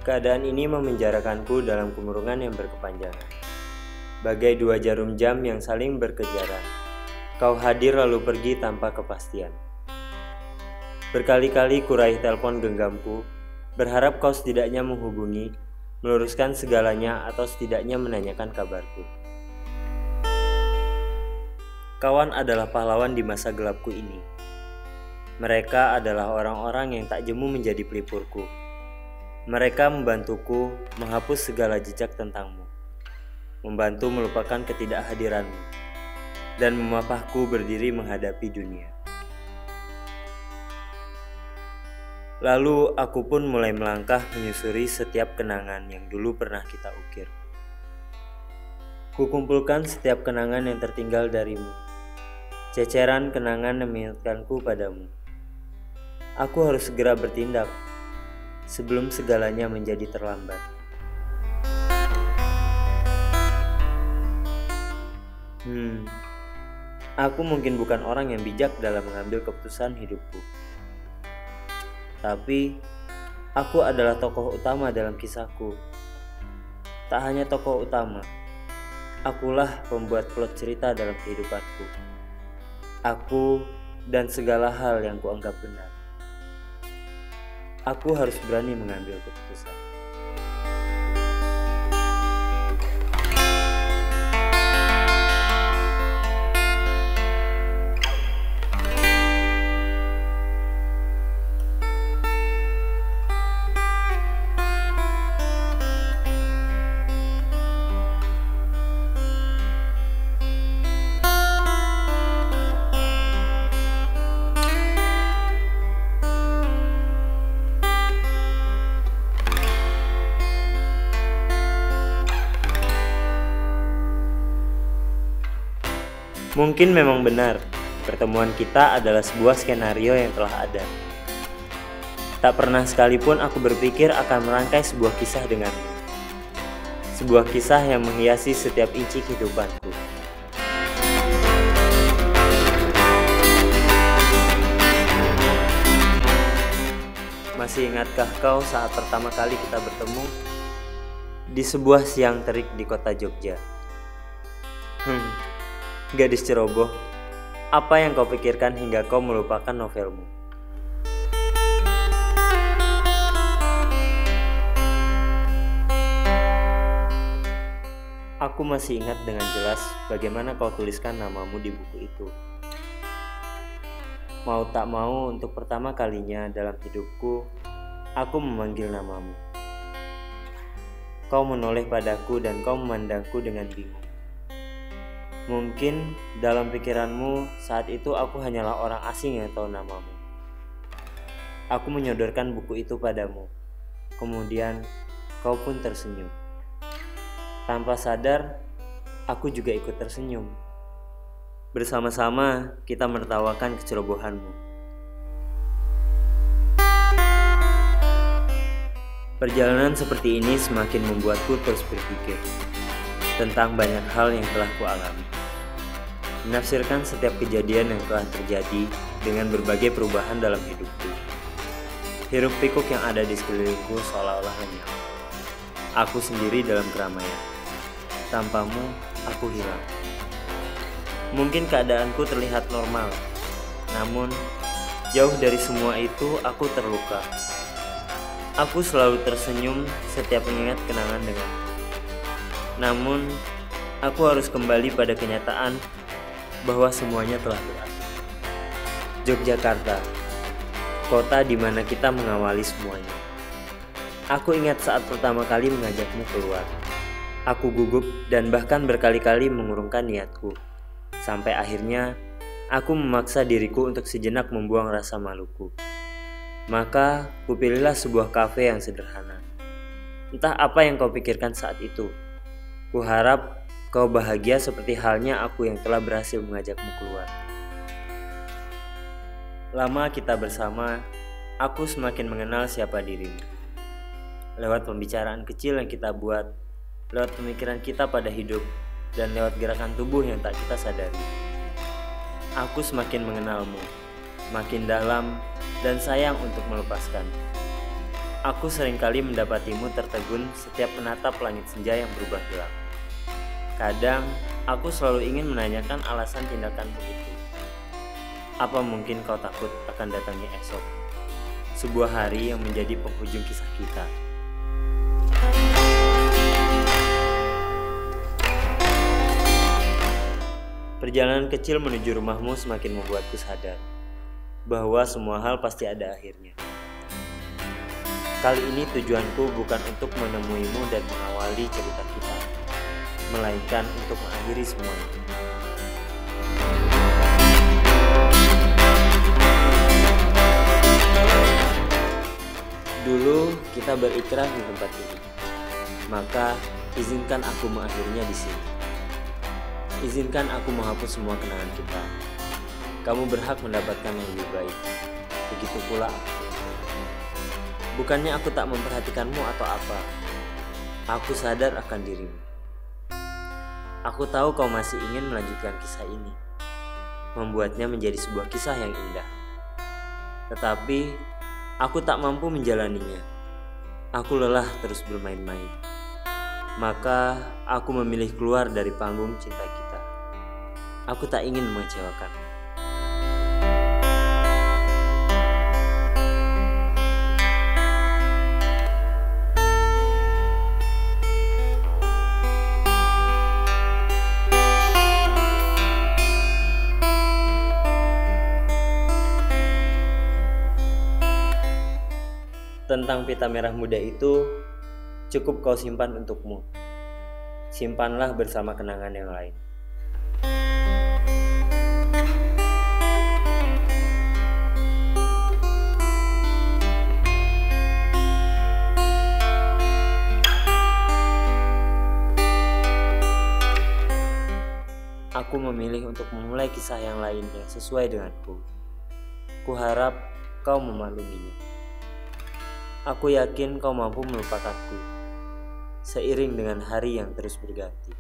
Keadaan ini memenjarakanku dalam kurungan yang berkepanjangan. Bagai dua jarum jam yang saling berkejaran, kau hadir lalu pergi tanpa kepastian. Berkali-kali kuraih telepon genggamku, berharap kau setidaknya menghubungi, meluruskan segalanya atau setidaknya menanyakan kabarku. Kawan adalah pahlawan di masa gelapku ini. Mereka adalah orang-orang yang tak jemu menjadi pelipurku. Mereka membantuku menghapus segala jejak tentangmu, membantu melupakan ketidakhadiranmu, dan memapahku berdiri menghadapi dunia. Lalu aku pun mulai melangkah menyusuri setiap kenangan yang dulu pernah kita ukir. Kukumpulkan setiap kenangan yang tertinggal darimu. Ceceran kenangan yang mengingatkanku padamu. Aku harus segera bertindak sebelum segalanya menjadi terlambat. Aku mungkin bukan orang yang bijak dalam mengambil keputusan hidupku. Tapi, aku adalah tokoh utama dalam kisahku. Tak hanya tokoh utama, akulah pembuat plot cerita dalam kehidupanku. Aku dan segala hal yang kuanggap benar. Aku harus berani mengambil keputusan. Mungkin memang benar, pertemuan kita adalah sebuah skenario yang telah ada. Tak pernah sekalipun aku berpikir akan merangkai sebuah kisah denganmu. Sebuah kisah yang menghiasi setiap inci kehidupanku. Masih ingatkah kau saat pertama kali kita bertemu? Di sebuah siang terik di kota Jogja. Gadis ceroboh, apa yang kau pikirkan hingga kau melupakan novelmu? Aku masih ingat dengan jelas bagaimana kau tuliskan namamu di buku itu. Mau tak mau, untuk pertama kalinya dalam hidupku, aku memanggil namamu. Kau menoleh padaku dan kau memandangku dengan bingung. Mungkin dalam pikiranmu saat itu aku hanyalah orang asing yang tahu namamu. Aku menyodorkan buku itu padamu. Kemudian kau pun tersenyum. Tanpa sadar, aku juga ikut tersenyum. Bersama-sama kita menertawakan kecerobohanmu. Perjalanan seperti ini semakin membuatku terus berpikir tentang banyak hal yang telah kualami. Menafsirkan setiap kejadian yang telah terjadi dengan berbagai perubahan dalam hidupku. Hiruk pikuk yang ada di sekelilingku seolah-olah lenyap. Aku sendiri dalam keramaian. Tanpamu, aku hilang. Mungkin keadaanku terlihat normal, namun jauh dari semua itu aku terluka. Aku selalu tersenyum setiap mengingat kenangan denganmu. Namun, aku harus kembali pada kenyataan bahwa semuanya telah berakhir. Yogyakarta, kota di mana kita mengawali semuanya. Aku ingat saat pertama kali mengajakmu keluar. Aku gugup dan bahkan berkali-kali mengurungkan niatku. Sampai akhirnya, aku memaksa diriku untuk sejenak membuang rasa maluku. Maka, kupilihlah sebuah kafe yang sederhana. Entah apa yang kau pikirkan saat itu. Kuharap kau bahagia seperti halnya aku yang telah berhasil mengajakmu keluar. Lama kita bersama, aku semakin mengenal siapa dirimu. Lewat pembicaraan kecil yang kita buat, lewat pemikiran kita pada hidup, dan lewat gerakan tubuh yang tak kita sadari. Aku semakin mengenalmu, makin dalam dan sayang untuk melepaskan. Aku seringkali mendapatimu tertegun setiap menatap langit senja yang berubah gelap. Kadang, aku selalu ingin menanyakan alasan tindakanmu itu. Apa mungkin kau takut akan datangnya esok? Sebuah hari yang menjadi penghujung kisah kita. Perjalanan kecil menuju rumahmu semakin membuatku sadar bahwa semua hal pasti ada akhirnya. Kali ini tujuanku bukan untuk menemuimu dan mengawali cerita kita, melainkan untuk mengakhiri semuanya. Dulu kita berikrar di tempat ini, maka izinkan aku mengakhirinya di sini. Izinkan aku menghapus semua kenangan kita. Kamu berhak mendapatkan yang lebih baik. Begitu pula aku. Bukannya aku tak memperhatikanmu atau apa. Aku sadar akan dirimu. Aku tahu kau masih ingin melanjutkan kisah ini, membuatnya menjadi sebuah kisah yang indah. Tetapi aku tak mampu menjalaninya. Aku lelah terus bermain-main. Maka aku memilih keluar dari panggung cinta kita. Aku tak ingin mengecewakan. Tentang pita merah muda itu, cukup kau simpan untukmu. Simpanlah bersama kenangan yang lain. Aku memilih untuk memulai kisah yang lain yang sesuai denganku. Kuharap kau memakluminya. Aku yakin kau mampu melupakanku, seiring dengan hari yang terus berganti.